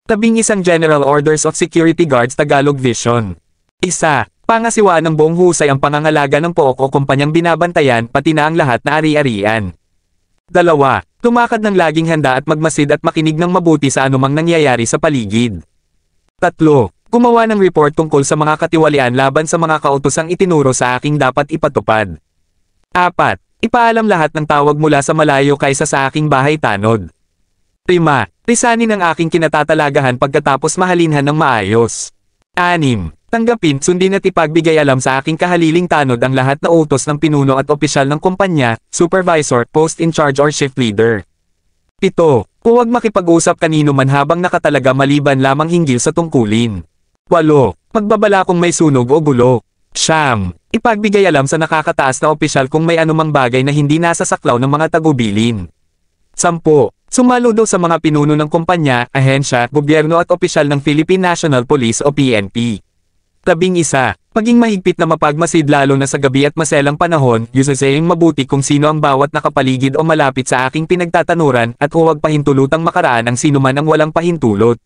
11 General Orders of Security Guards Tagalog Vision. 1. Pangasiwaan ng buong husay ang pangangalaga ng pook o kumpanyang binabantayan pati na ang lahat na ari-arian. 2. Tumakad ng laging handa at magmasid at makinig ng mabuti sa anumang nangyayari sa paligid. 3. Gumawa ng report tungkol sa mga katiwalian laban sa mga kautosang itinuro sa aking dapat ipatupad. 4. Ipaalam lahat ng tawag mula sa malayo kaysa sa aking bahay tanod. 5. Lisanin ang aking kinatatalagahan pagkatapos mahalinhan ng maayos. 6. Tanggapin, sundin at ipagbigay alam sa aking kahaliling tanod ang lahat na utos ng pinuno at opisyal ng kumpanya, supervisor, post in charge or shift leader. 7. Huwag makipag-usap kanino man habang nakatalaga maliban lamang hinggil sa tungkulin. 8. Magbabala kung may sunog o gulo. 9. Ipagbigay alam sa nakakataas na opisyal kung may anumang bagay na hindi nasa saklaw ng mga tagubilin. 10. Sumaludo sa mga pinuno ng kumpanya, ahensya, gobyerno at opisyal ng Philippine National Police o PNP. 11. Maging mahigpit na mapagmasid lalo na sa gabi at maselang panahon, yusasaing mabuti kung sino ang bawat nakapaligid o malapit sa aking pinagtatanuran at huwag pahintulutang makaraan ang sino man ang walang pahintulot.